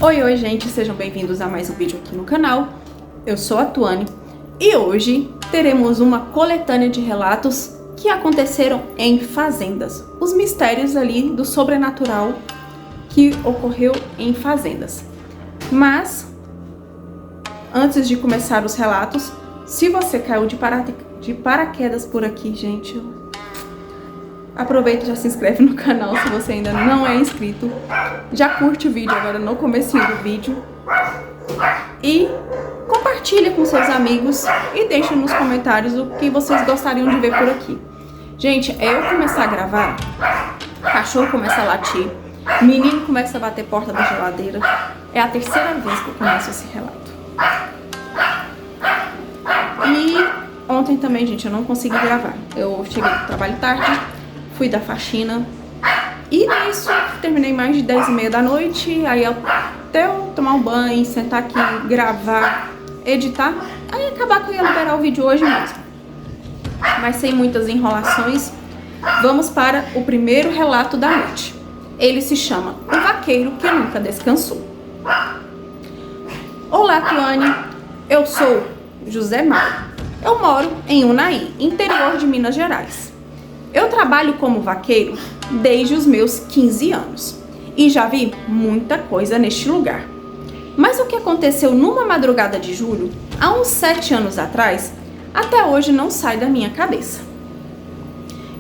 Oi, gente, sejam bem-vindos a mais um vídeo aqui no canal. Eu sou a Tuane e hoje teremos uma coletânea de relatos que aconteceram em fazendas. Os mistérios ali do sobrenatural que ocorreu em fazendas. Mas, antes de começar os relatos, se você caiu de paraquedas por aqui, gente, aproveita e já se inscreve no canal se você ainda não é inscrito. Já curte o vídeo agora no comecinho do vídeo. E compartilha com seus amigos e deixa nos comentários o que vocês gostariam de ver por aqui. Gente, eu começar a gravar, cachorro começa a latir, menino começa a bater porta da geladeira. É a terceira vez que eu começo esse relato. E ontem também, gente, eu não consegui gravar. Eu cheguei do trabalho tarde, fui da faxina e nisso terminei mais de 10h30 da noite. Aí até eu tomar um banho, sentar aqui, gravar, editar, aí acabar que eu ia liberar o vídeo hoje mesmo. Mas sem muitas enrolações, vamos para o primeiro relato da noite. Ele se chama O Vaqueiro que Nunca Descansou. Olá, Tuane, eu sou José Mauro. Eu moro em Unai, interior de Minas Gerais. Eu trabalho como vaqueiro desde os meus 15 anos e já vi muita coisa neste lugar. Mas o que aconteceu numa madrugada de julho, há uns 7 anos atrás, até hoje não sai da minha cabeça.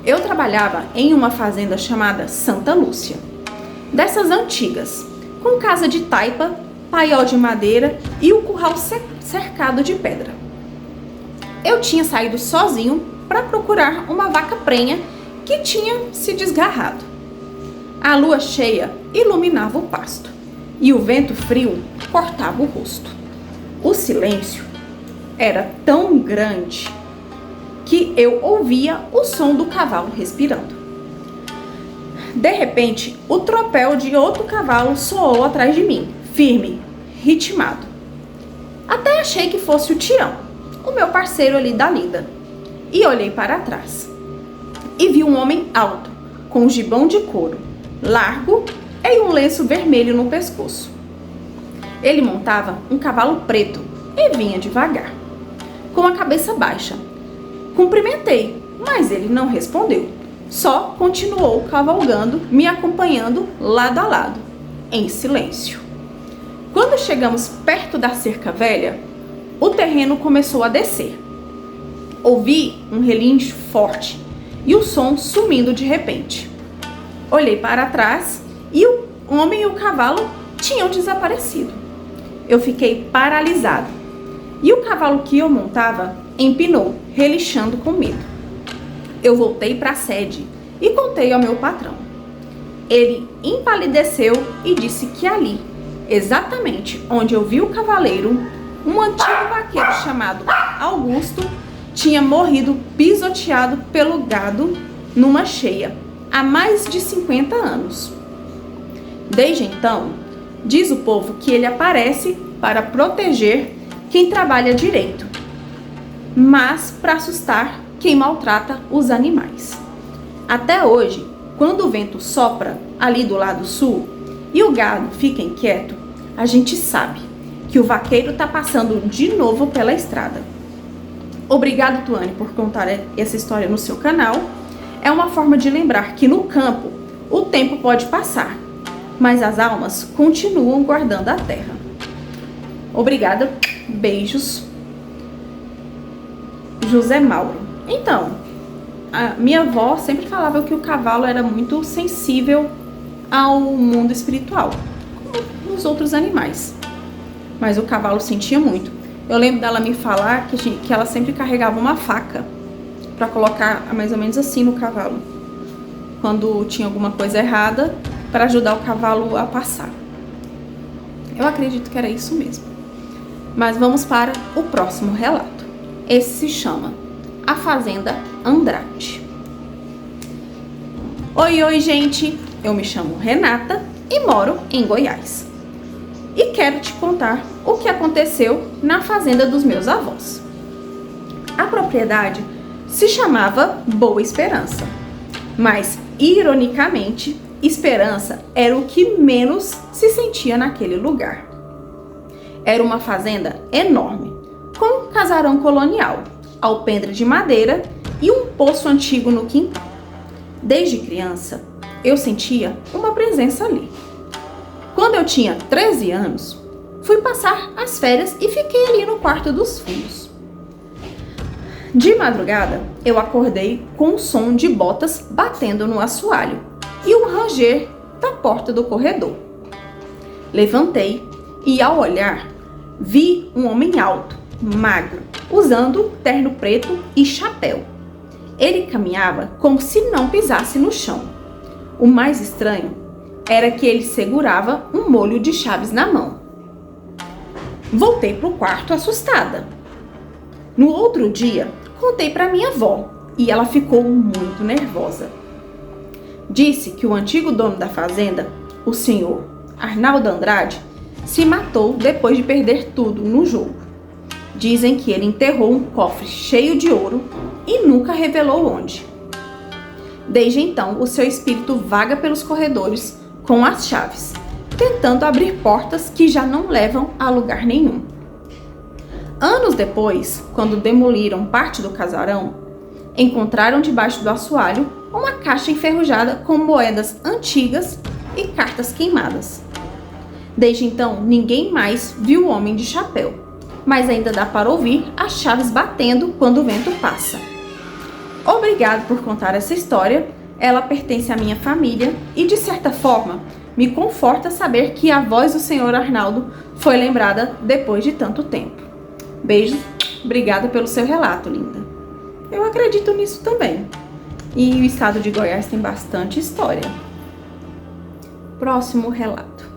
Eu trabalhava em uma fazenda chamada Santa Lúcia, dessas antigas, com casa de taipa, paiol de madeira e o curral cercado de pedra. Eu tinha saído sozinho para procurar uma vaca prenha que tinha se desgarrado. A lua cheia iluminava o pasto e o vento frio cortava o rosto. O silêncio era tão grande que eu ouvia o som do cavalo respirando. De repente, o tropel de outro cavalo soou atrás de mim, firme, ritmado. Até achei que fosse o Tião, o meu parceiro ali da lida. E olhei para trás e vi um homem alto, com um gibão de couro, largo e um lenço vermelho no pescoço. Ele montava um cavalo preto e vinha devagar, com a cabeça baixa. Cumprimentei, mas ele não respondeu, só continuou cavalgando, me acompanhando lado a lado, em silêncio. Quando chegamos perto da cerca velha, o terreno começou a descer. Ouvi um relincho forte e o som sumindo de repente. Olhei para trás e o homem e o cavalo tinham desaparecido. Eu fiquei paralisado e o cavalo que eu montava empinou, relinchando com medo. Eu voltei para a sede e contei ao meu patrão. Ele empalideceu e disse que ali, exatamente onde eu vi o cavaleiro, um antigo vaqueiro chamado Augusto tinha morrido pisoteado pelo gado numa cheia, há mais de 50 anos. Desde então, diz o povo que ele aparece para proteger quem trabalha direito, mas para assustar quem maltrata os animais. Até hoje, quando o vento sopra ali do lado sul e o gado fica inquieto, a gente sabe que o vaqueiro está passando de novo pela estrada. Obrigado, Tuane, por contar essa história no seu canal. É uma forma de lembrar que no campo o tempo pode passar, mas as almas continuam guardando a terra. Obrigada, beijos, José Mauro. Então, a minha avó sempre falava que o cavalo era muito sensível ao mundo espiritual, como os outros animais, mas o cavalo sentia muito. Eu lembro dela me falar que ela sempre carregava uma faca para colocar mais ou menos assim no cavalo, quando tinha alguma coisa errada, para ajudar o cavalo a passar. Eu acredito que era isso mesmo. Mas vamos para o próximo relato. Esse se chama A Fazenda Andrade. Oi, gente! Eu me chamo Renata e moro em Goiás. E quero te contar o que aconteceu na fazenda dos meus avós. A propriedade se chamava Boa Esperança, mas, ironicamente, Esperança era o que menos se sentia naquele lugar. Era uma fazenda enorme, com um casarão colonial, alpendre de madeira e um poço antigo no quintal. Desde criança, eu sentia uma presença ali. Quando eu tinha 13 anos, fui passar as férias e fiquei ali no quarto dos fundos. De madrugada, eu acordei com o som de botas batendo no assoalho e um ranger da porta do corredor. Levantei e, ao olhar, vi um homem alto, magro, usando terno preto e chapéu. Ele caminhava como se não pisasse no chão. O mais estranho era que ele segurava um molho de chaves na mão. Voltei para o quarto assustada. No outro dia, contei para minha avó e ela ficou muito nervosa. Disse que o antigo dono da fazenda, o senhor Arnaldo Andrade, se matou depois de perder tudo no jogo. Dizem que ele enterrou um cofre cheio de ouro e nunca revelou onde. Desde então, o seu espírito vaga pelos corredores com as chaves, tentando abrir portas que já não levam a lugar nenhum. Anos depois, quando demoliram parte do casarão, encontraram debaixo do assoalho uma caixa enferrujada com moedas antigas e cartas queimadas. Desde então, ninguém mais viu o homem de chapéu, mas ainda dá para ouvir as chaves batendo quando o vento passa. Obrigado por contar essa história, ela pertence à minha família e, de certa forma, me conforta saber que a voz do Sr. Arnaldo foi lembrada depois de tanto tempo. Beijos, obrigada pelo seu relato, linda. Eu acredito nisso também. E o estado de Goiás tem bastante história. Próximo relato.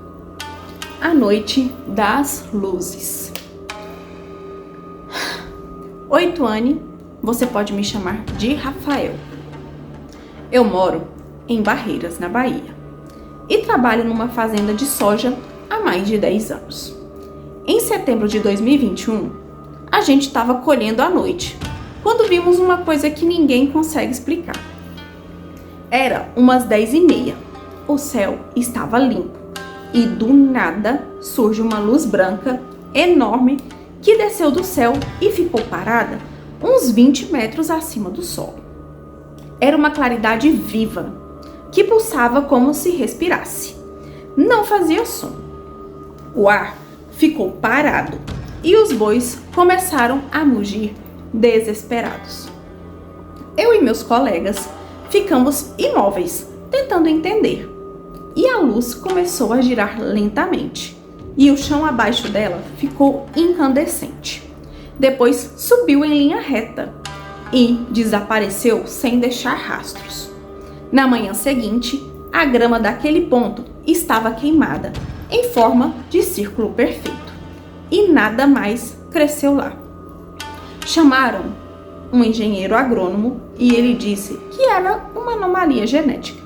A Noite das Luzes. Oi, Tuane, você pode me chamar de Rafael. Eu moro em Barreiras, na Bahia, e trabalho numa fazenda de soja há mais de 10 anos. Em setembro de 2021, a gente estava colhendo à noite, quando vimos uma coisa que ninguém consegue explicar. Era umas 10h30, o céu estava limpo e do nada surge uma luz branca enorme que desceu do céu e ficou parada uns 20 metros acima do solo. Era uma claridade viva, que pulsava como se respirasse. Não fazia som. O ar ficou parado e os bois começaram a mugir desesperados. Eu e meus colegas ficamos imóveis, tentando entender. E a luz começou a girar lentamente, e o chão abaixo dela ficou incandescente. Depois subiu em linha reta e desapareceu sem deixar rastros. Na manhã seguinte, a grama daquele ponto estava queimada, em forma de círculo perfeito, e nada mais cresceu lá. Chamaram um engenheiro agrônomo e ele disse que era uma anomalia genética.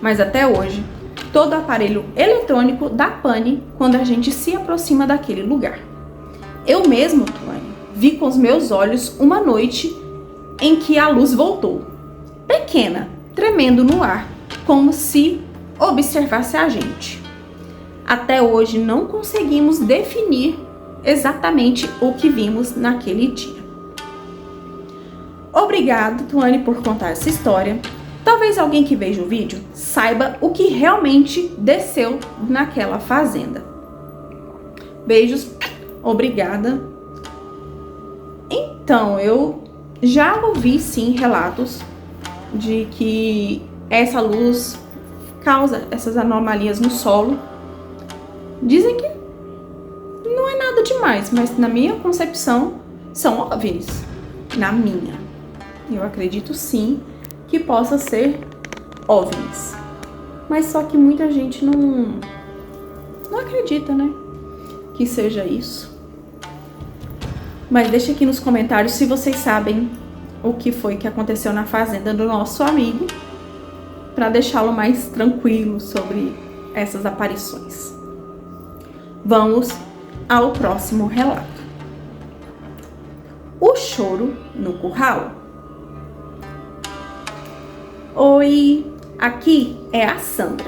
Mas até hoje, todo aparelho eletrônico dá pane quando a gente se aproxima daquele lugar. Eu mesmo, Tuane, vi com os meus olhos uma noite em que a luz voltou, pequena, tremendo no ar, como se observasse a gente. Até hoje não conseguimos definir exatamente o que vimos naquele dia. Obrigado, Tuane, por contar essa história. Talvez alguém que veja o vídeo saiba o que realmente desceu naquela fazenda. Beijos, obrigada. Então, eu já ouvi sim relatos de que essa luz causa essas anomalias no solo. Dizem que não é nada demais, mas na minha concepção são OVNIs. Na minha. Eu acredito sim que possa ser OVNIs. Mas só que muita gente não acredita, né? Que seja isso. Mas deixa aqui nos comentários se vocês sabem o que foi que aconteceu na fazenda do nosso amigo, para deixá-lo mais tranquilo sobre essas aparições. Vamos ao próximo relato. O choro no curral. Oi, Aqui é a Sandra.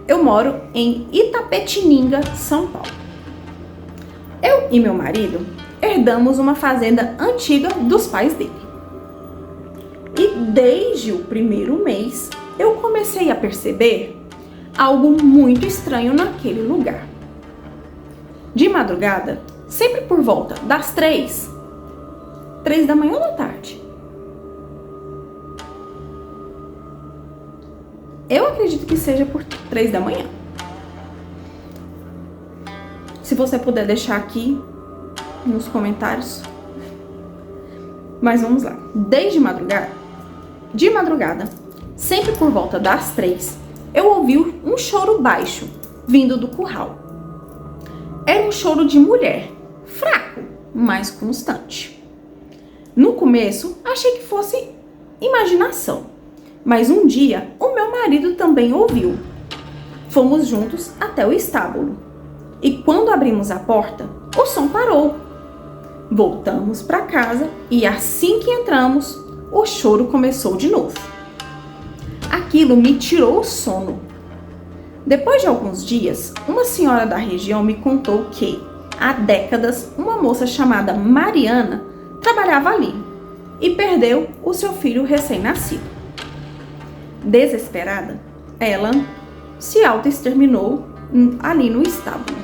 Eu moro em Itapetininga, São Paulo. Eu e meu marido herdamos uma fazenda antiga dos pais dele. E desde o primeiro mês, eu comecei a perceber algo muito estranho naquele lugar. De madrugada, sempre por volta das 3 da manhã ou da tarde. Eu acredito que seja por 3 da manhã. Se você puder deixar aqui nos comentários. Mas vamos lá. De madrugada, sempre por volta das 3, eu ouvi um choro baixo vindo do curral. Era um choro de mulher, fraco, mas constante. No começo, achei que fosse imaginação, mas um dia o meu marido também ouviu. Fomos juntos até o estábulo e quando abrimos a porta, o som parou. Voltamos para casa e assim que entramos, o choro começou de novo. Aquilo me tirou o sono. Depois de alguns dias, uma senhora da região me contou que, há décadas, uma moça chamada Mariana trabalhava ali e perdeu o seu filho recém-nascido. Desesperada, ela se autoexterminou ali no estábulo.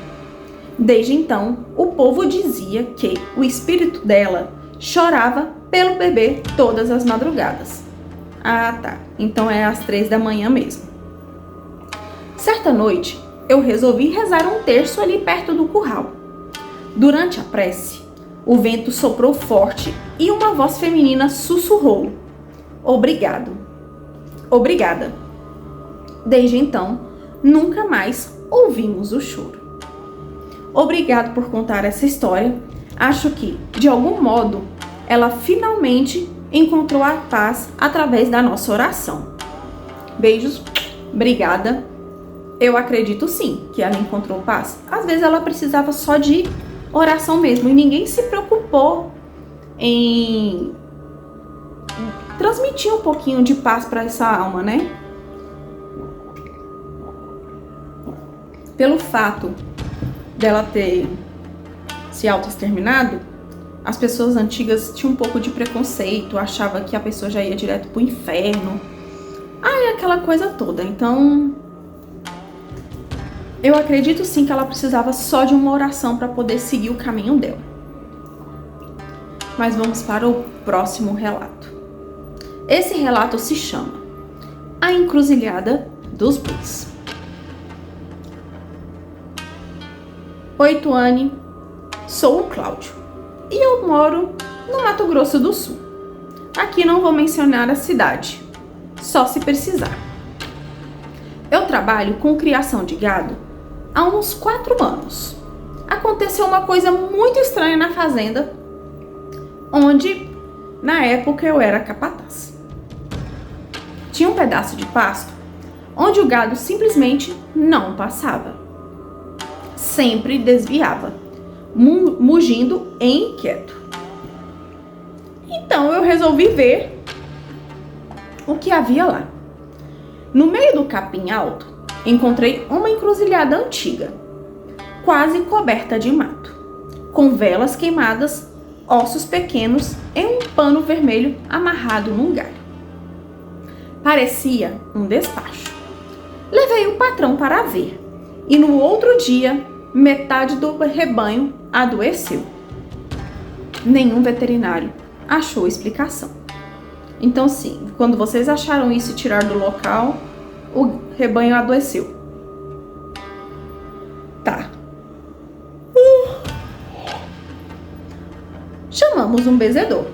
Desde então, o povo dizia que o espírito dela chorava pelo bebê todas as madrugadas. Ah, tá. Então é às 3 da manhã mesmo. Certa noite, eu resolvi rezar um terço ali perto do curral. Durante a prece, o vento soprou forte e uma voz feminina sussurrou: "Obrigado. Obrigada." Desde então, nunca mais ouvimos o choro. Obrigado por contar essa história. Acho que, de algum modo, ela finalmente encontrou a paz através da nossa oração. Beijos, obrigada. Eu acredito sim que ela encontrou paz. Às vezes ela precisava só de oração mesmo e ninguém se preocupou em transmitir um pouquinho de paz para essa alma, né? Pelo fato dela ter se autoexterminado, as pessoas antigas tinham um pouco de preconceito, achava que a pessoa já ia direto pro inferno. Aquela coisa toda. Então, eu acredito sim que ela precisava só de uma oração para poder seguir o caminho dela. Mas vamos para o próximo relato. Esse relato se chama A Encruzilhada dos Bois. Oi, Tuane. Sou o Cláudio e eu moro no Mato Grosso do Sul. Aqui não vou mencionar a cidade, só se precisar. Eu trabalho com criação de gado há uns 4 anos. Aconteceu uma coisa muito estranha na fazenda, onde na época eu era capataz. Tinha um pedaço de pasto onde o gado simplesmente não passava. Sempre desviava, mugindo e inquieto. Então eu resolvi ver o que havia lá. No meio do capim alto, encontrei uma encruzilhada antiga, quase coberta de mato, com velas queimadas, ossos pequenos e um pano vermelho amarrado num galho. Parecia um despacho. Levei o patrão para ver, e no outro dia, metade do rebanho adoeceu. Nenhum veterinário achou explicação. Então, sim, quando vocês acharam isso e tiraram do local, o rebanho adoeceu. Tá. Chamamos um benzedor.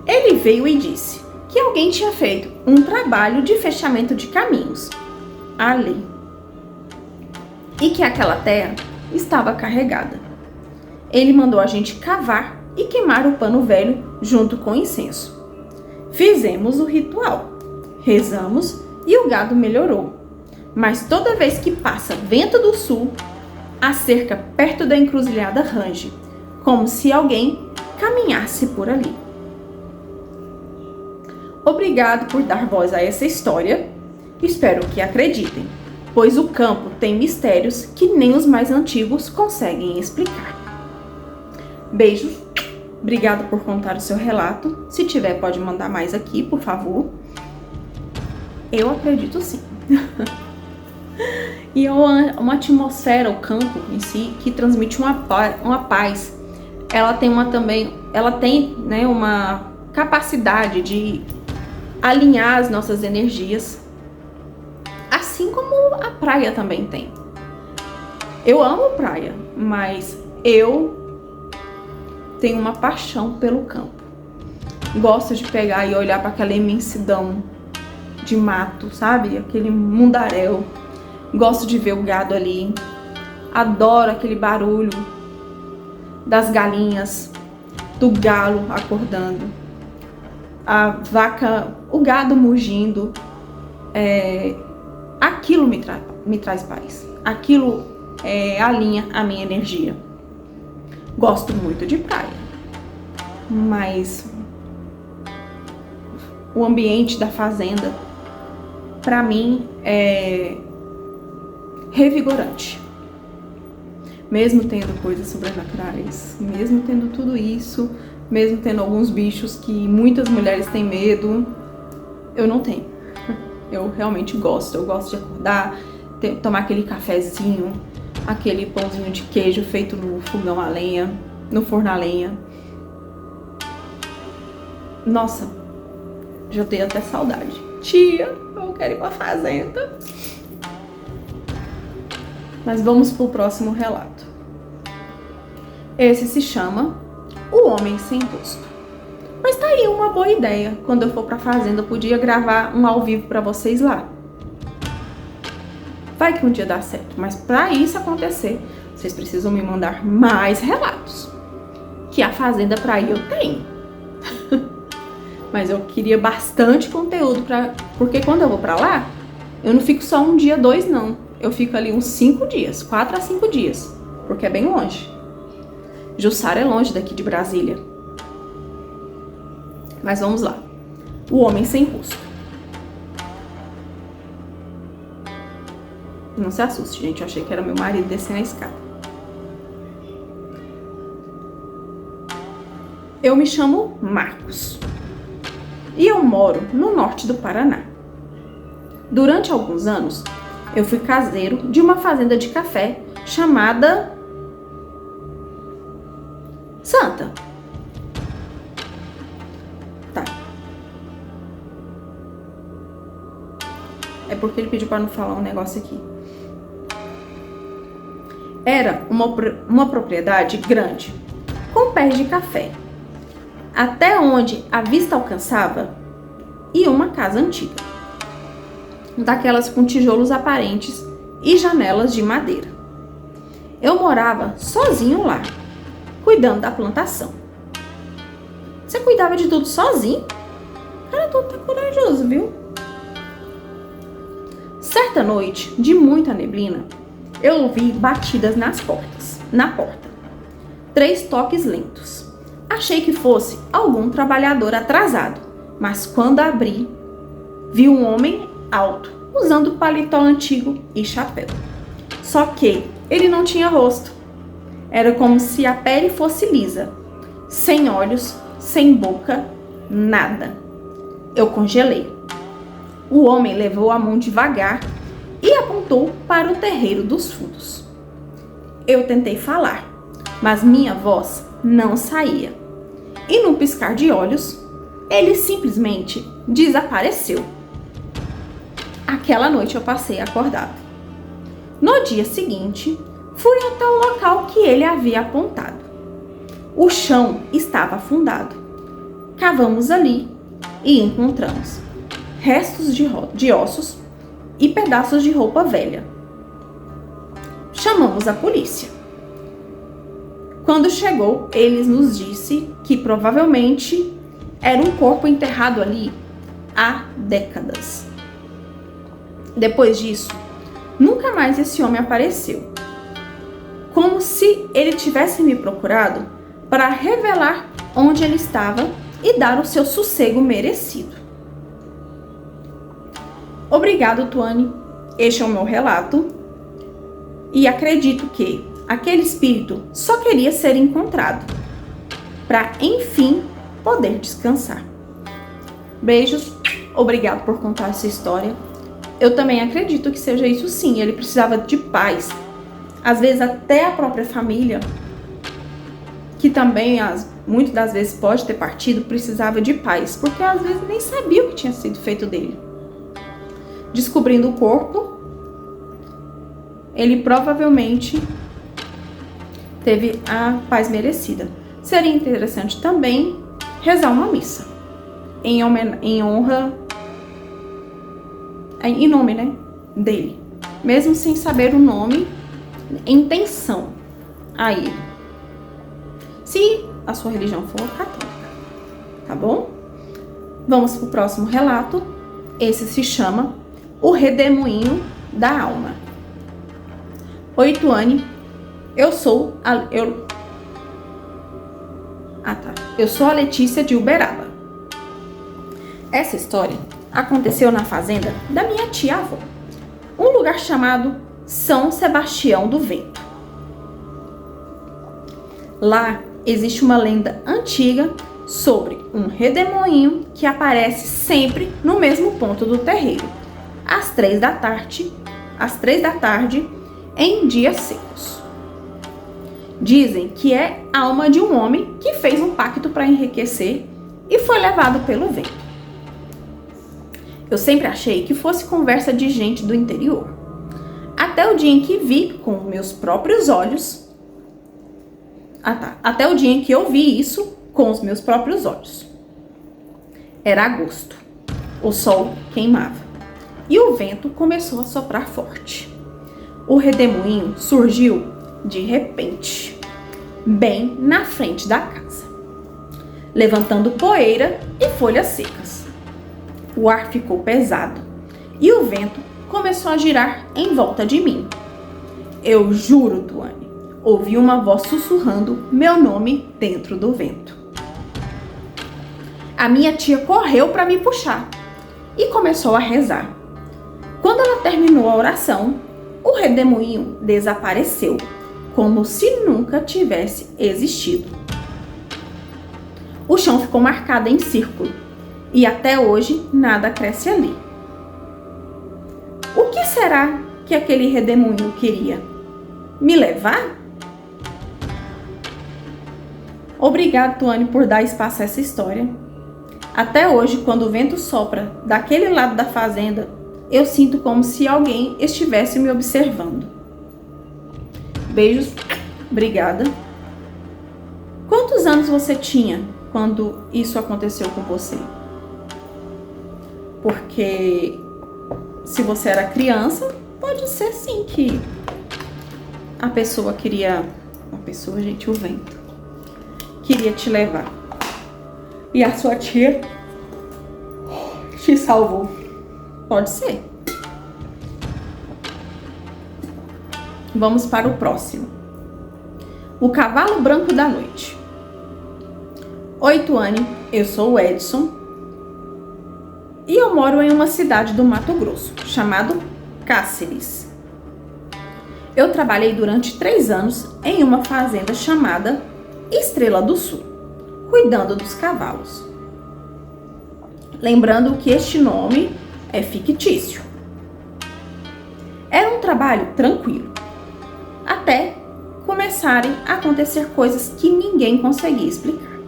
Ele veio e disse que alguém tinha feito um trabalho de fechamento de caminhos ali e que aquela terra estava carregada. Ele mandou a gente cavar e queimar o pano velho junto com incenso. Fizemos o ritual, rezamos e o gado melhorou. Mas toda vez que passa vento do sul, a cerca perto da encruzilhada range, como se alguém caminhasse por ali. Obrigado por dar voz a essa história. Espero que acreditem, pois o campo tem mistérios que nem os mais antigos conseguem explicar. Beijos. Obrigado por contar o seu relato. Se tiver, pode mandar mais aqui, por favor. Eu acredito sim. E é uma atmosfera, o campo em si, que transmite uma paz. Ela tem uma capacidade de alinhar as nossas energias, assim como a praia também tem. Eu amo praia, mas eu tenho uma paixão pelo campo. Gosto de pegar e olhar para aquela imensidão de mato, sabe? Aquele mundaréu. Gosto de ver o gado ali. Adoro aquele barulho das galinhas, do galo acordando, a vaca, o gado mugindo. Aquilo me traz paz. Aquilo alinha a minha energia. Gosto muito de praia, mas o ambiente da fazenda, para mim, é revigorante. Mesmo tendo coisas sobrenaturais, mesmo tendo tudo isso, mesmo tendo alguns bichos que muitas mulheres têm medo, eu não tenho. Eu realmente gosto. Eu gosto de acordar, tomar aquele cafezinho, aquele pãozinho de queijo feito no fogão a lenha, no forno a lenha. Nossa, já tenho até saudade. Tia, eu quero ir pra fazenda. Mas vamos pro próximo relato. Esse se chama O Homem Sem Rosto. Mas tá aí uma boa ideia. Quando eu for pra fazenda, eu podia gravar um ao vivo pra vocês lá. Vai que um dia dá certo. Mas pra isso acontecer, vocês precisam me mandar mais relatos. Que a fazenda pra ir eu tenho. Mas eu queria bastante conteúdo porque quando eu vou pra lá, eu não fico só um dia, 2 não. Eu fico ali uns 5 dias, 4 a 5 dias, porque é bem longe. Jussara é longe daqui de Brasília. Mas vamos lá. O Homem Sem Rosto. Não se assuste, gente. Eu achei que era meu marido descendo a escada. Eu me chamo Marcos. E eu moro no norte do Paraná. Durante alguns anos, eu fui caseiro de uma fazenda de café chamada Santa. Tá. É porque ele pediu para não falar um negócio aqui. Era uma propriedade grande, com pés de café, até onde a vista alcançava, e uma casa antiga, daquelas com tijolos aparentes e janelas de madeira. Eu morava sozinho lá, cuidando da plantação. Você cuidava de tudo sozinho? Cara, tu tá corajoso, viu? Certa noite, de muita neblina, eu ouvi batidas na porta. 3 toques lentos. Achei que fosse algum trabalhador atrasado, mas quando abri, vi um homem alto, usando paletó antigo e chapéu. Só que ele não tinha rosto. Era como se a pele fosse lisa, sem olhos, sem boca, nada. Eu congelei. O homem levou a mão devagar e apontou para o terreiro dos fundos. Eu tentei falar, mas minha voz não saía. E num piscar de olhos, ele simplesmente desapareceu. Aquela noite eu passei acordado. No dia seguinte, fui até o local que ele havia apontado. O chão estava afundado. Cavamos ali e encontramos restos de ossos e pedaços de roupa velha. Chamamos a polícia. Quando chegou, eles nos disse que provavelmente era um corpo enterrado ali há décadas. Depois disso, nunca mais esse homem apareceu. Como se ele tivesse me procurado para revelar onde ele estava e dar o seu sossego merecido. Obrigado, Tuane. Este é o meu relato. E acredito que aquele espírito só queria ser encontrado para, enfim, poder descansar. Beijos. Obrigado por contar essa história. Eu também acredito que seja isso sim. Ele precisava de paz. Às vezes até a própria família, que também muitas das vezes pode ter partido, precisava de paz, porque às vezes nem sabia o que tinha sido feito dele. Descobrindo o corpo, ele provavelmente teve a paz merecida. Seria interessante também rezar uma missa em nome, né, dele, mesmo sem saber o nome, intenção a ele, se a sua religião for católica, tá bom? Vamos pro próximo relato. Esse se chama O Redemoinho da Alma. Oi, Tuane. Eu sou a Letícia de Uberaba. Essa história aconteceu na fazenda da minha tia-avó, um lugar chamado São Sebastião do Vento. Lá existe uma lenda antiga sobre um redemoinho que aparece sempre no mesmo ponto do terreiro, às 3 da tarde, em dias secos. Dizem que é a alma de um homem que fez um pacto para enriquecer e foi levado pelo vento. Eu sempre achei que fosse conversa de gente do interior, até o dia em que vi com meus próprios olhos. Até o dia em que eu vi isso com os meus próprios olhos. Era agosto, o sol queimava e o vento começou a soprar forte. O redemoinho surgiu de repente, bem na frente da casa, levantando poeira e folhas secas. O ar ficou pesado e o vento começou a girar em volta de mim. Eu juro, Tuane, ouvi uma voz sussurrando meu nome dentro do vento. A minha tia correu para me puxar e começou a rezar. Quando ela terminou a oração, o redemoinho desapareceu, como se nunca tivesse existido. O chão ficou marcado em círculo e até hoje nada cresce ali. O que será que aquele redemoinho queria? Me levar? Obrigado, Tuane, por dar espaço a essa história. Até hoje, quando o vento sopra daquele lado da fazenda, eu sinto como se alguém estivesse me observando. Beijos, obrigada. Quantos anos você tinha quando isso aconteceu com você? Porque se você era criança, pode ser sim que a pessoa queria... o vento queria te levar. E a sua tia te salvou. Pode ser. Vamos para o próximo. O Cavalo Branco da Noite. Oi, Tuane. Eu sou o Edson. E eu moro em uma cidade do Mato Grosso, chamado Cáceres. Eu trabalhei durante 3 anos em uma fazenda chamada Estrela do Sul, cuidando dos cavalos. Lembrando que este nome é fictício. Era um trabalho tranquilo, até começarem a acontecer coisas que ninguém conseguia explicar.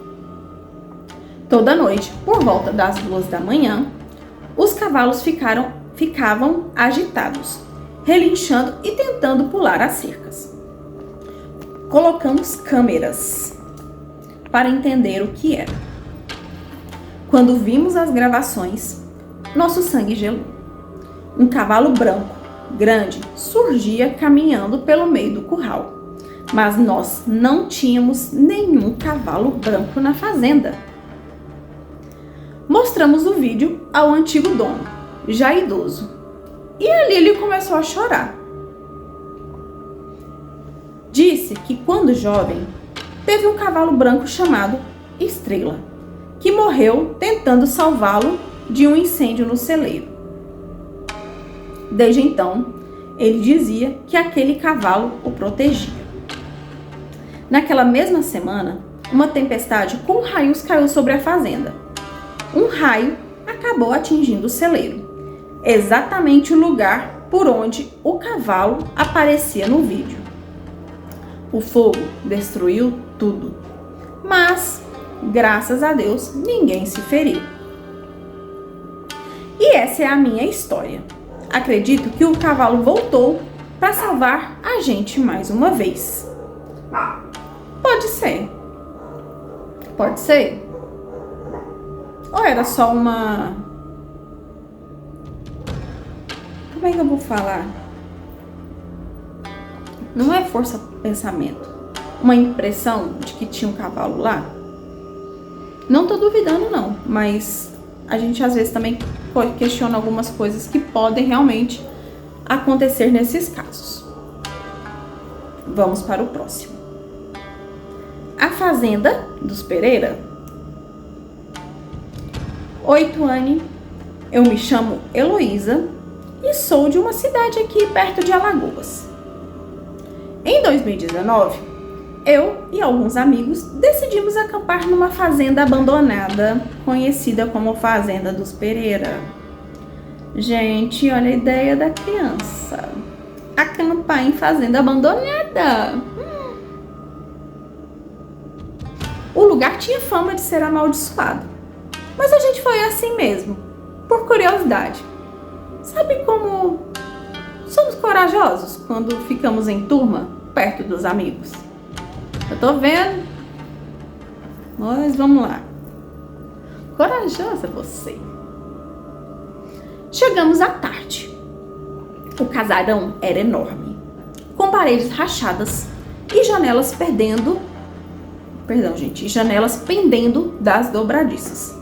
Toda noite, por volta das 2 da manhã, os cavalos ficavam agitados, relinchando e tentando pular as cercas. Colocamos câmeras para entender o que era. Quando vimos as gravações, nosso sangue gelou. Um cavalo branco, grande, surgia caminhando pelo meio do curral, mas nós não tínhamos nenhum cavalo branco na fazenda. Mostramos o vídeo ao antigo dono, já idoso, e ali ele começou a chorar. Disse que quando jovem, teve um cavalo branco chamado Estrela, que morreu tentando salvá-lo de um incêndio no celeiro. Desde então, ele dizia que aquele cavalo o protegia. Naquela mesma semana, uma tempestade com raios caiu sobre a fazenda. Um raio acabou atingindo o celeiro, exatamente o lugar por onde o cavalo aparecia no vídeo. O fogo destruiu tudo, mas, graças a Deus, ninguém se feriu. E essa é a minha história. Acredito que o cavalo voltou para salvar a gente mais uma vez. Pode ser. Pode ser. Ou era só uma... Como é que eu vou falar? Não é força do pensamento. Uma impressão de que tinha um cavalo lá? Não tô duvidando não, mas a gente às vezes também questiona algumas coisas que podem realmente acontecer nesses casos. Vamos para o próximo. A Fazenda dos Pereira. Oi, Tuane. Eu me chamo Heloísa e sou de uma cidade aqui perto de Alagoas. Em 2019, eu e alguns amigos decidimos acampar numa fazenda abandonada, conhecida como Fazenda dos Pereira. Gente, olha a ideia da criança. Acampar em fazenda abandonada. O lugar tinha fama de ser amaldiçoado, mas a gente foi assim mesmo, por curiosidade. Sabe como somos corajosos quando ficamos em turma perto dos amigos? Eu tô vendo, mas vamos lá. Corajosa você. Chegamos à tarde. O casarão era enorme, com paredes rachadas e janelas pendendo das dobradiças.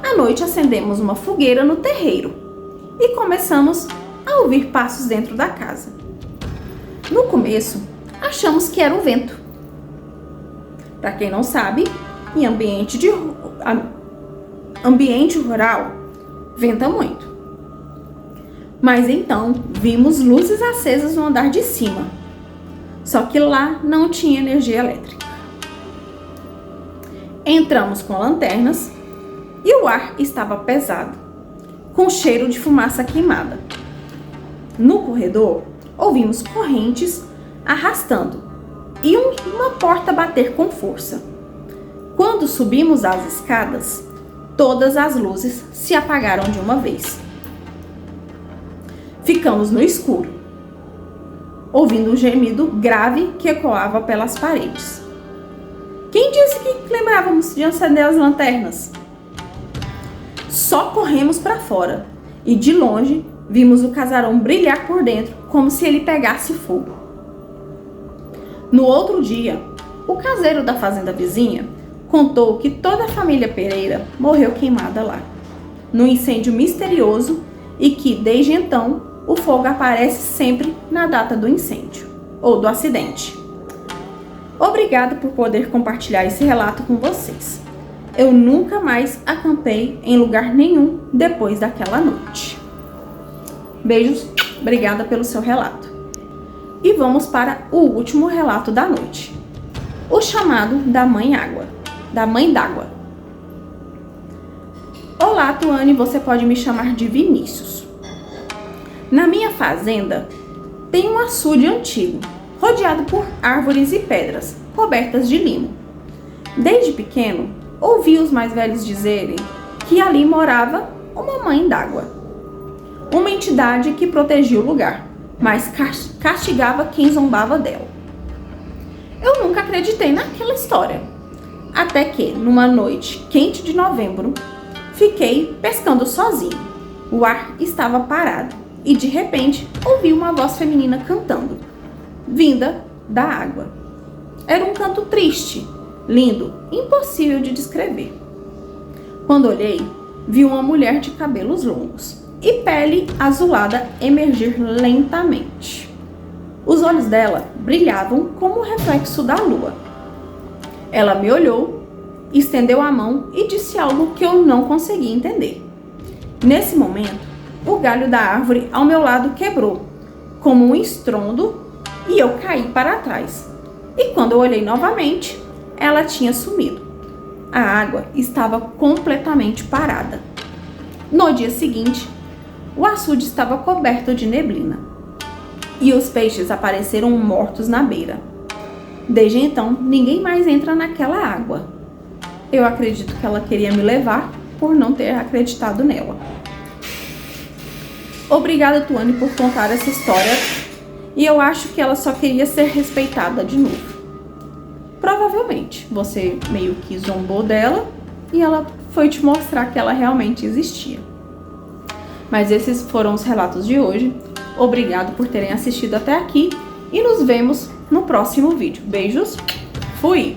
À noite acendemos uma fogueira no terreiro e começamos a ouvir passos dentro da casa. No começo, achamos que era um vento. Para quem não sabe, em ambiente rural, venta muito. Mas então, vimos luzes acesas no andar de cima. Só que lá não tinha energia elétrica. Entramos com lanternas e o ar estava pesado, com cheiro de fumaça queimada. No corredor, ouvimos correntes arrastando e uma porta bater com força. Quando subimos as escadas, todas as luzes se apagaram de uma vez. Ficamos no escuro, ouvindo um gemido grave que ecoava pelas paredes. Quem disse que lembrávamos de acender as lanternas? Só corremos para fora e de longe vimos o casarão brilhar por dentro como se ele pegasse fogo. No outro dia, o caseiro da fazenda vizinha contou que toda a família Pereira morreu queimada lá, num incêndio misterioso, e que desde então o fogo aparece sempre na data do incêndio ou do acidente. Obrigada por poder compartilhar esse relato com vocês. Eu nunca mais acampei em lugar nenhum depois daquela noite. Beijos, obrigada pelo seu relato. E vamos para o último relato da noite. O chamado da Mãe d'Água. Olá, Tuane, você pode me chamar de Vinícius. Na minha fazenda tem um açude antigo, rodeado por árvores e pedras, cobertas de limo. Desde pequeno, ouvi os mais velhos dizerem que ali morava uma mãe d'água, uma entidade que protegia o lugar, mas castigava quem zombava dela. Eu nunca acreditei naquela história, até que, numa noite quente de novembro, fiquei pescando sozinho. O ar estava parado e, de repente, ouvi uma voz feminina cantando, vinda da água. Era um canto triste, lindo, impossível de descrever. Quando olhei, vi uma mulher de cabelos longos e pele azulada emergir lentamente. Os olhos dela brilhavam como o reflexo da lua. Ela me olhou, estendeu a mão e disse algo que eu não consegui entender. Nesse momento, o galho da árvore ao meu lado quebrou, como um estrondo, e eu caí para trás. E quando eu olhei novamente, ela tinha sumido. A água estava completamente parada. No dia seguinte, o açude estava coberto de neblina e os peixes apareceram mortos na beira. Desde então, ninguém mais entra naquela água. Eu acredito que ela queria me levar por não ter acreditado nela. Obrigada, Tuane, por contar essa história. E eu acho que ela só queria ser respeitada de novo. Provavelmente, você meio que zombou dela e ela foi te mostrar que ela realmente existia. Mas esses foram os relatos de hoje. Obrigado por terem assistido até aqui e nos vemos no próximo vídeo. Beijos, fui!